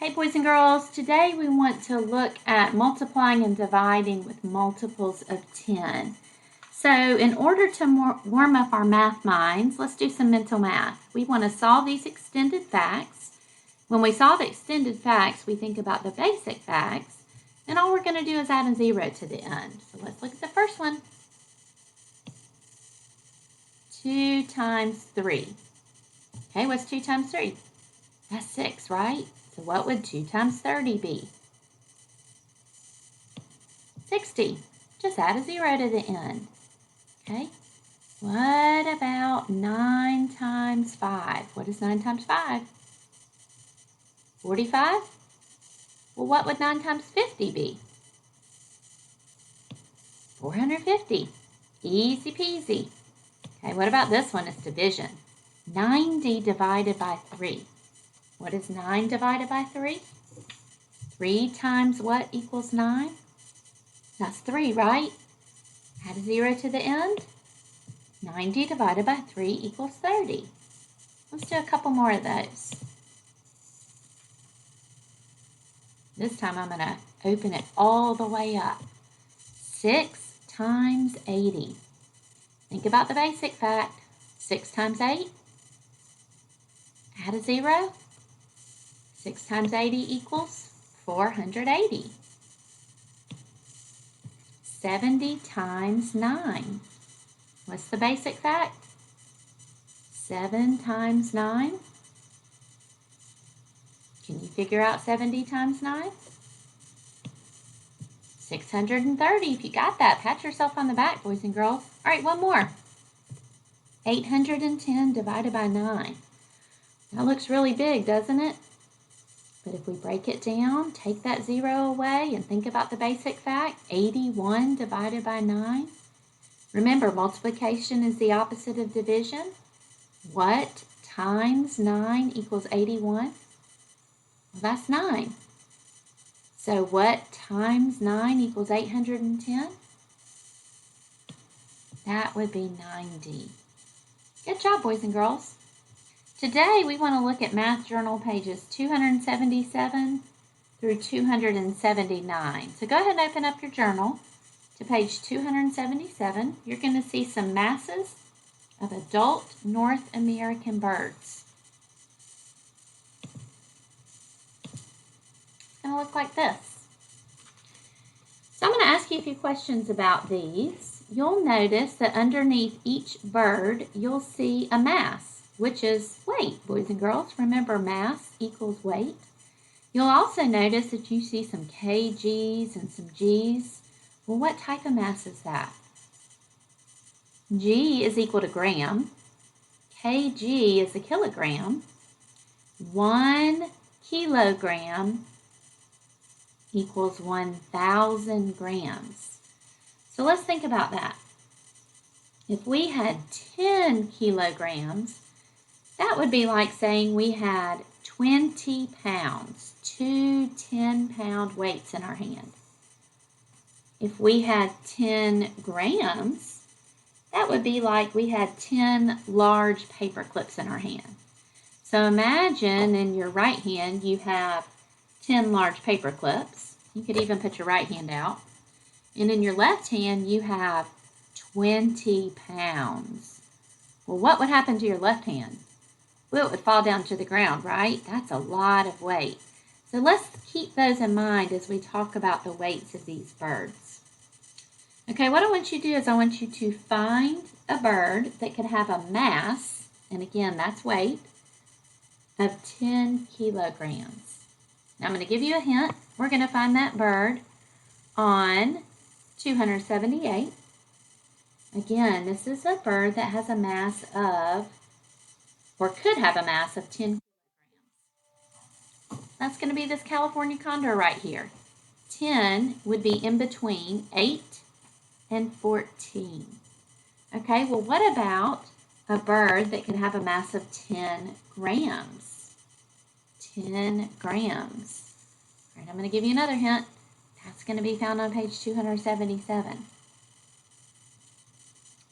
Hey boys and girls, today we want to look at multiplying and dividing with multiples of 10. So in order to warm up our math minds, let's do some mental math. We want to solve these extended facts. When we solve extended facts, we think about the basic facts, and all we're going to do is add a 0 to the end. So let's look at the first one. 2 times 3. Okay, what's 2 times 3? That's 6, right? So what would 2 times 30 be? 60. Just add a 0 to the end. Okay. What about 9 times 5? What is 9 times 5? 45? Well, what would 9 times 50 be? 450. Easy peasy. Okay, what about this one? It's division. 90 divided by 3. What is 9 divided by 3? 3 times what equals 9? That's 3, right? Add a 0 to the end. 90 divided by 3 equals 30. Let's do a couple more of those. This time I'm going to open it all the way up. 6 times 80. Think about the basic fact. 6 times 8. Add a 0. 6 times 80 equals 480. 70 times 9. What's the basic fact? 7 times 9. Can you figure out 70 times 9? 630. If you got that, pat yourself on the back, boys and girls. All right, one more. 810 divided by 9. That looks really big, doesn't it? But if we break it down, take that 0 away and think about the basic fact, 81 divided by 9. Remember, multiplication is the opposite of division. What times 9 equals 81? Well, that's 9. So what times 9 equals 810? That would be 90. Good job, boys and girls. Today, we want to look at Math Journal pages 277 through 279. So go ahead and open up your journal to page 277. You're going to see some masses of adult North American birds. It's going to look like this. So I'm going to ask you a few questions about these. You'll notice that underneath each bird, you'll see a mass, which is weight, boys and girls. Remember, mass equals weight. You'll also notice that you see some kgs and some g's. Well, what type of mass is that? G is equal to gram. Kg is a kilogram. 1 kilogram equals 1,000 grams. So let's think about that. If we had 10 kilograms, that would be like saying we had 20 pounds, 2 10-pound weights in our hand. If we had 10 grams, that would be like we had 10 large paper clips in our hand. So imagine in your right hand you have 10 large paper clips. You could even put your right hand out. And in your left hand you have 20 pounds. Well, what would happen to your left hand? Well, it would fall down to the ground, right? That's a lot of weight. So let's keep those in mind as we talk about the weights of these birds. Okay, what I want you to do is I want you to find a bird that could have a mass, and again, that's weight, of 10 kilograms. Now I'm going to give you a hint. We're going to find that bird on 278. Again, this is a bird that has a mass of, or could have a mass of 10 kilograms. That's going to be this California condor right here. 10 would be in between 8 and 14. Okay, well, what about a bird that could have a mass of 10 grams? 10 grams. All right, I'm going to give you another hint. That's going to be found on page 277.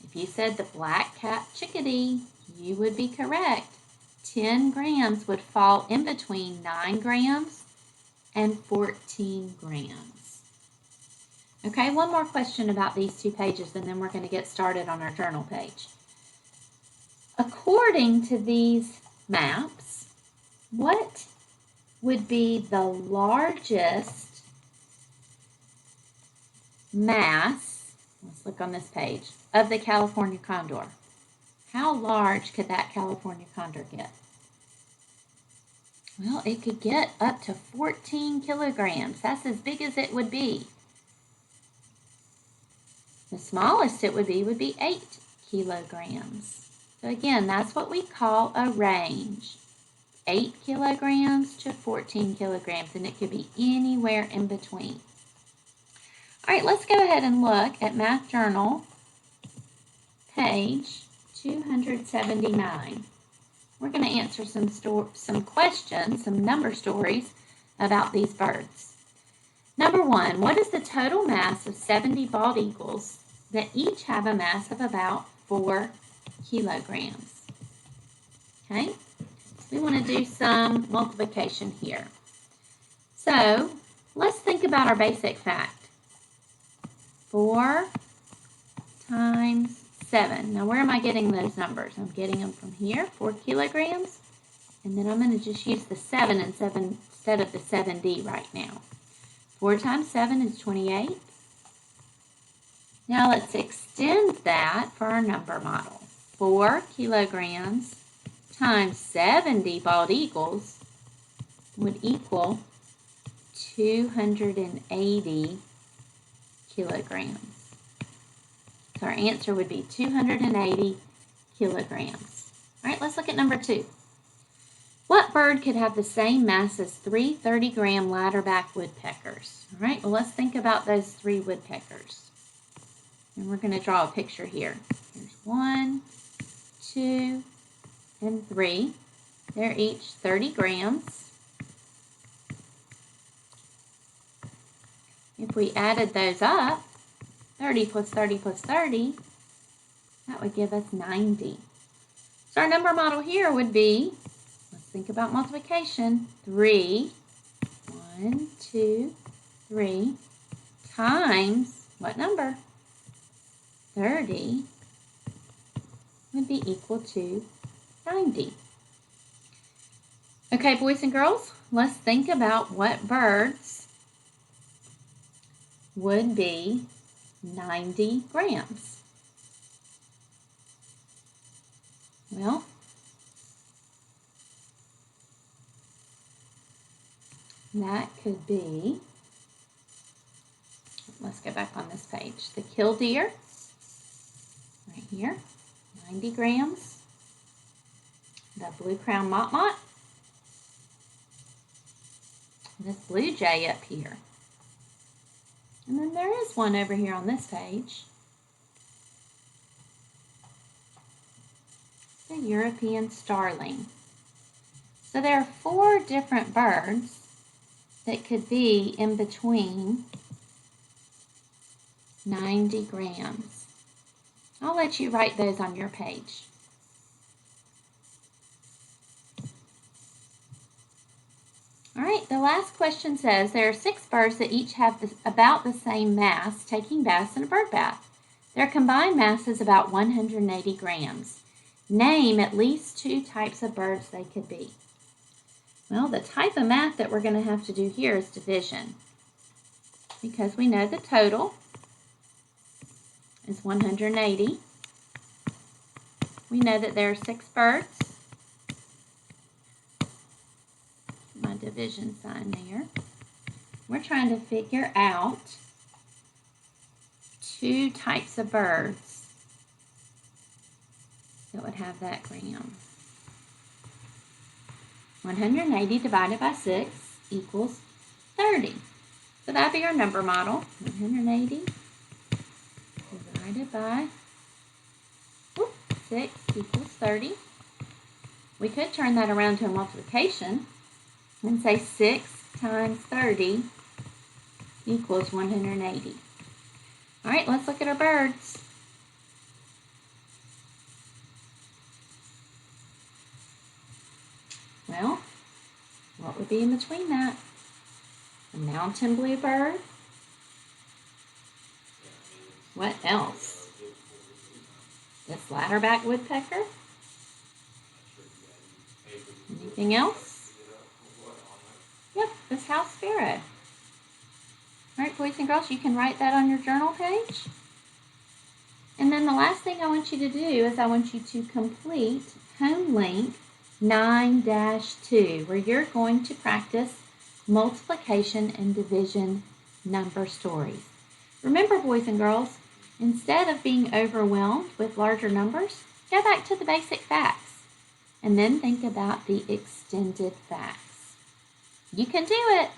If you said the black-capped chickadee, you would be correct. 10 grams would fall in between 9 grams and 14 grams. Okay, one more question about these two pages, and then we're going to get started on our journal page. According to these maps, what would be the largest mass, let's look on this page, of the California condor? How large could that California condor get? Well, it could get up to 14 kilograms. That's as big as it would be. The smallest it would be 8 kilograms. So again, that's what we call a range. 8 kilograms to 14 kilograms, and it could be anywhere in between. All right, let's go ahead and look at Math Journal, page 279. We're going to answer some questions, some number stories about these birds. Number 1, what is the total mass of 70 bald eagles that each have a mass of about 4 kilograms? Okay, we want to do some multiplication here. So let's think about our basic fact. 4 times 7. Now, where am I getting those numbers? I'm getting them from here, 4 kilograms. And then I'm going to just use the 7 instead of the 7D right now. 4 times 7 is 28. Now, let's extend that for our number model. 4 kilograms times 70 bald eagles would equal 280 kilograms. So our answer would be 280 kilograms. All right, let's look at number 2. What bird could have the same mass as 3 30-gram ladderback woodpeckers? All right, well, let's think about those 3 woodpeckers. And we're going to draw a picture here. Here's 1, 2, and 3. They're each 30 grams. If we added those up, 30 plus 30 plus 30, that would give us 90. So our number model here would be, let's think about multiplication, 3, 1, 2, 3, times what number? 30 would be equal to 90. Okay, boys and girls, let's think about what birds would be 90 grams. Well, that could be, let's go back on this page, the killdeer, right here, 90 grams, the blue-crowned motmot, this blue jay up here. And then there is one over here on this page. The European starling. So there are 4 different birds that could be in between 90 grams. I'll let you write those on your page. All right, the last question says there are 6 birds that each have about the same mass taking baths in a bird bath. Their combined mass is about 180 grams. Name at least 2 types of birds they could be. Well, the type of math that we're going to have to do here is division, because we know the total is 180. We know that there are 6 birds. My division sign there. We're trying to figure out 2 types of birds that would have that gram. 180 divided by 6 equals 30. So that'd be our number model. 180 divided by 6 equals 30. We could turn that around to a multiplication and say 6 times 30 equals 180. All right, let's look at our birds. Well, what would be in between that? A mountain bluebird. What else? This ladderback woodpecker. Anything else? Yep, this house sparrow. All right, boys and girls, you can write that on your journal page. And then the last thing I want you to do is I want you to complete HomeLink 9-2, where you're going to practice multiplication and division number stories. Remember, boys and girls, instead of being overwhelmed with larger numbers, go back to the basic facts and then think about the extended facts. You can do it.